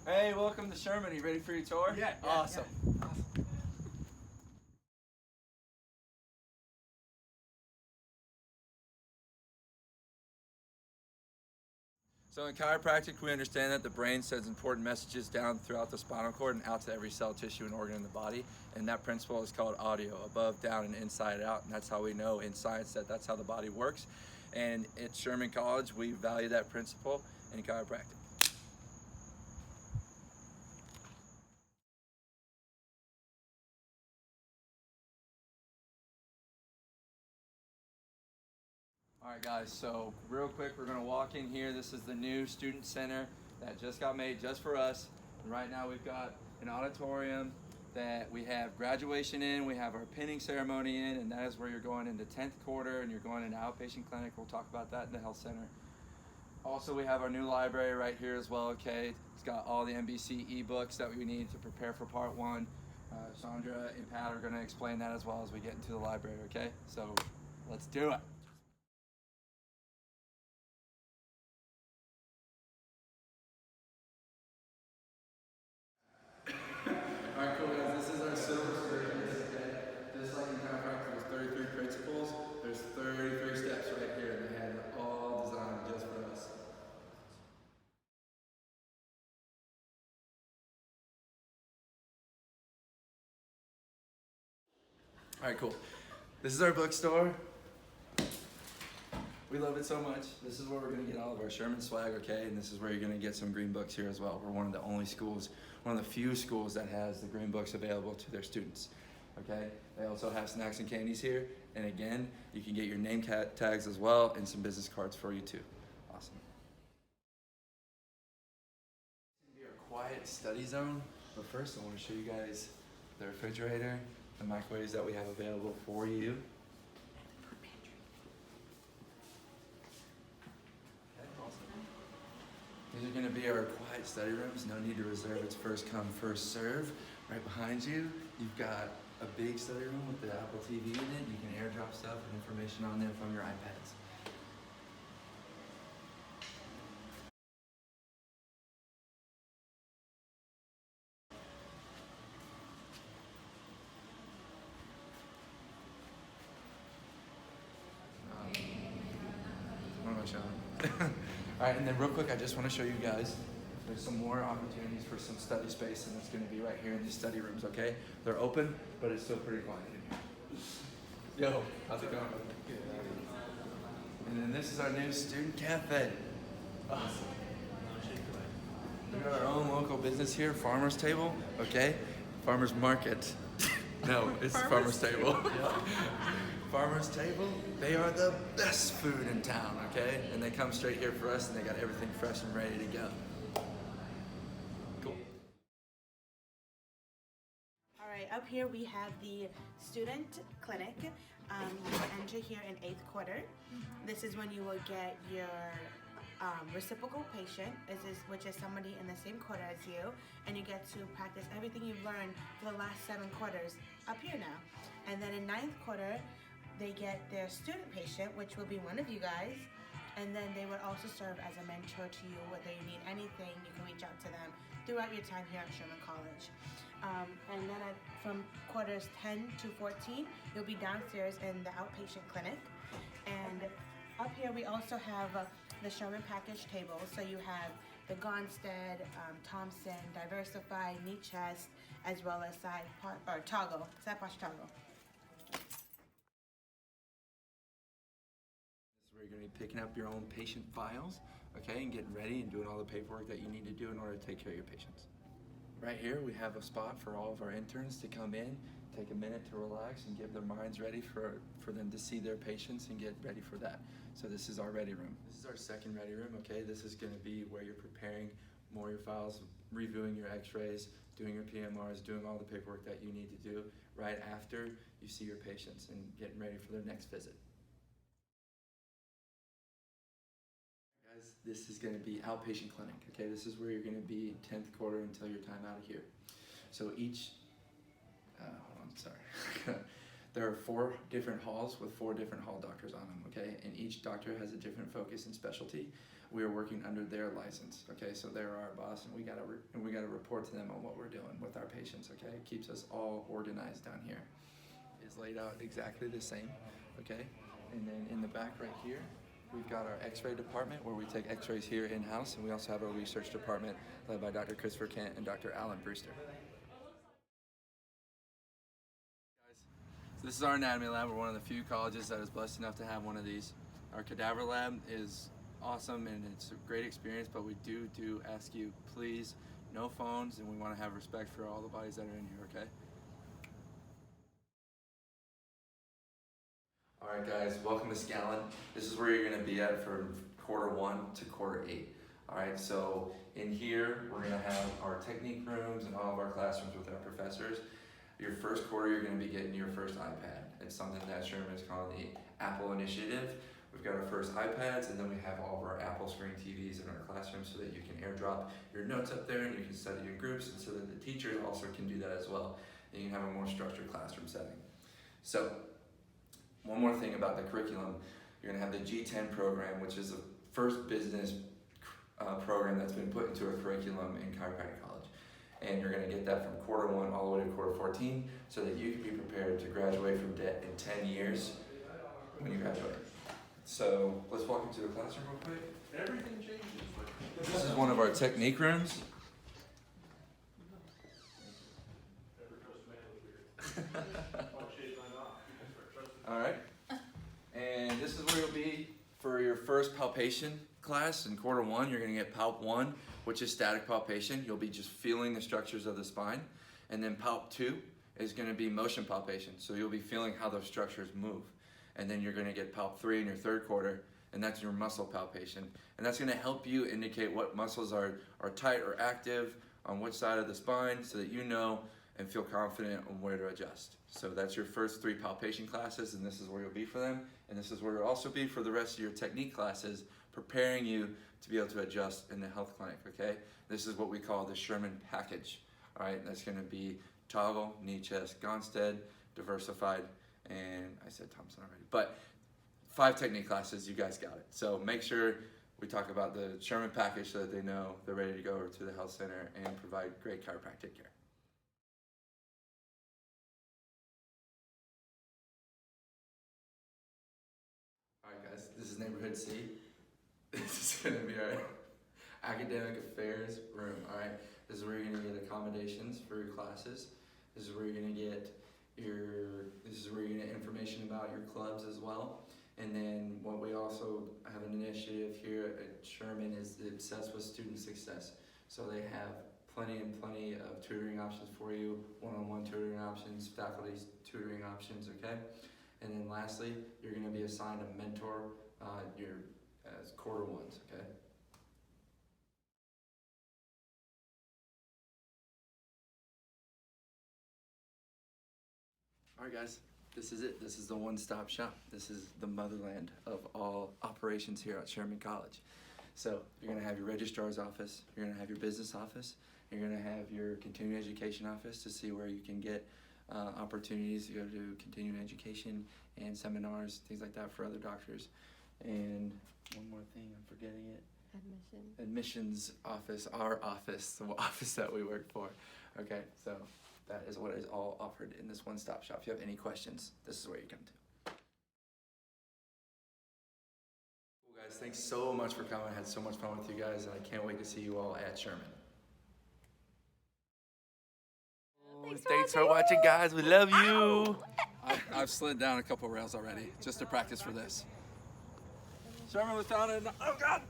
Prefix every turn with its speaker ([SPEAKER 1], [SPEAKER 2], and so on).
[SPEAKER 1] Hey, welcome to Sherman. Are you ready for your tour?
[SPEAKER 2] Yeah.
[SPEAKER 1] Awesome.
[SPEAKER 2] Yeah. Awesome.
[SPEAKER 1] So in chiropractic, we understand that the brain sends important messages down throughout the spinal cord and out to every cell, tissue, and organ in the body. And that principle is called audio, above, down, and inside out. And that's how we know in science that that's how the body works. And at Sherman College, we value that principle in chiropractic. All right, guys, so real quick, we're gonna walk in here. This is the new student center that just got made just for us. And right now we've got an auditorium that we have graduation in, we have our pinning ceremony in, and that is where you're going into 10th quarter and you're going into outpatient clinic. We'll talk about that in the health center. Also, we have our new library right here as well, okay? It's got all the NBC ebooks that we need to prepare for part one. Chandra and Pat are gonna explain that as well as we get into the library, okay? So let's do it. Alright, cool guys, this is our silver staircase, okay? Just like in chiropractic, there's 33 principles, there's 33 steps right here, and they had it all designed just for us. Alright, cool. This is our bookstore. We love it so much. This is where we're gonna get all of our Sherman swag, okay? And this is where you're gonna get some green books here as well. We're one of the only schools, one of the few schools that has the green books available to their students, okay? They also have snacks and candies here. And again, you can get your name tags as well and some business cards for you too. Awesome. It's gonna be our quiet study zone. But first, I wanna show you guys the refrigerator, the microwaves that we have available for you. These are going to be our quiet study rooms. No need to reserve. It's first come, first serve. Right behind you, you've got a big study room with the Apple TV in it. You can airdrop stuff and information on there from your iPads. What am I showing? All right, and then real quick, I just want to show you guys, there's some more opportunities for some study space, and it's going to be right here in these study rooms, okay? They're open, but it's still pretty quiet in here. Yo, how's it going? Good. And then this is our new student cafe. Awesome. We got our own local business here, Farmer's Table, okay? Farmer's Market. No, it's Farmer's Table. Farmer's Table, they are the best food in town, okay? And they come straight here for us and they got everything fresh and ready to go. Cool.
[SPEAKER 3] All right, up here we have the student clinic. You enter here in 8th quarter. This is when you will get your reciprocal patient, which is somebody in the same quarter as you, and you get to practice everything you've learned for the last 7 quarters up here now. And then in 9th quarter, they get their student patient, which will be one of you guys, and then they would also serve as a mentor to you. Whether you need anything, you can reach out to them throughout your time here at Sherman College. And then from quarters 10 to 14, you'll be downstairs in the outpatient clinic. And up here we also have the Sherman package table. So you have the Gonstead, Thompson, Diversify, Knee Chest, as well as side posture toggle.
[SPEAKER 1] Where you're going to be picking up your own patient files, okay, and getting ready and doing all the paperwork that you need to do in order to take care of your patients. Right here, we have a spot for all of our interns to come in, take a minute to relax and get their minds ready for them to see their patients and get ready for that. So this is our ready room. This is our second ready room, okay? This is going to be where you're preparing more of your files, reviewing your x-rays, doing your PMRs, doing all the paperwork that you need to do right after you see your patients and getting ready for their next visit. This is going to be outpatient clinic, okay? This is where you're going to be 10th quarter until your time out of here. So hold on, sorry. There are 4 different halls with 4 different hall doctors on them, okay? And each doctor has a different focus and specialty. we're working under their license. Okay, so they're our boss, and we gotta report to them on what we're doing with our patients. Okay, it keeps us all organized down here. It's laid out exactly the same. Okay, and then in the back right here, we've got our X-ray department where we take X-rays here in-house, and we also have a research department led by Dr. Christopher Kent and Dr. Alan Brewster. So this is our anatomy lab. We're one of the few colleges that is blessed enough to have one of these. Our cadaver lab is awesome and it's a great experience, but we do ask you, please, no phones, and we want to have respect for all the bodies that are in here, okay? All right, guys, welcome to Scallon. This is where you're going to be at from Q1 to Q8. All right, so in here, we're going to have our technique rooms and all of our classrooms with our professors. Your first quarter, you're going to be getting your first iPad. It's something that Sherman is calling the Apple Initiative. We've got our first iPads, and then we have all of our Apple screen TVs in our classrooms so that you can airdrop your notes up there and you can study in groups, and so that the teachers also can do that as well. And you can have a more structured classroom setting. So, one more thing about the curriculum. You're going to have the G10 program, which is the first business program that's been put into a curriculum in chiropractic college. And you're going to get that from Q1 all the way to Q14 so that you can be prepared to graduate from debt in 10 years when you graduate. So let's walk into the classroom real quick.
[SPEAKER 2] Everything changes.
[SPEAKER 1] This is one of our technique rooms. All right. And this is where you'll be for your first palpation class. In Q1, you're going to get Palp 1, which is static palpation. You'll be just feeling the structures of the spine. And then Palp 2 is going to be motion palpation. So you'll be feeling how those structures move. And then you're going to get Palp 3 in your third quarter, and that's your muscle palpation. And that's going to help you indicate what muscles are tight or active on which side of the spine so that you know and feel confident on where to adjust. So that's your first 3 palpation classes, and this is where you'll be for them. And this is where you'll also be for the rest of your technique classes, preparing you to be able to adjust in the health clinic, okay? This is what we call the Sherman package, all right? That's going to be toggle, knee, chest, Gonstead, diversified, and I said Thompson already, but 5 technique classes, you guys got it. So make sure we talk about the Sherman package so that they know they're ready to go to the health center and provide great chiropractic care. All right, guys, this is Neighborhood C. This is gonna be our academic affairs room, all right? This is where you're gonna get accommodations for your classes. This is where you're gonna get information about your clubs as well. And then what we also have an initiative here at Sherman is obsessed with student success. So they have plenty of tutoring options for you, one-on-one tutoring options, faculty tutoring options, okay? And then lastly, you're gonna be assigned a mentor as Q1s, okay? All right, guys, this is it. This is the one-stop shop. This is the motherland of all operations here at Sherman College. So you're gonna have your registrar's office, you're gonna have your business office, you're gonna have your continuing education office to see where you can get opportunities to go to continuing education and seminars, things like that for other doctors. And one more thing, I'm forgetting it. Admissions office, our office, the office that we work for. Okay, so that is what is all offered in this one-stop shop. If you have any questions, this is where you come to. Cool, guys, thanks so much for coming. I had so much fun with you guys, and I can't wait to see you all at Sherman. Thanks for watching, guys. We love you. I've slid down a couple rails already just to practice for this. Sherman was founded in, oh God!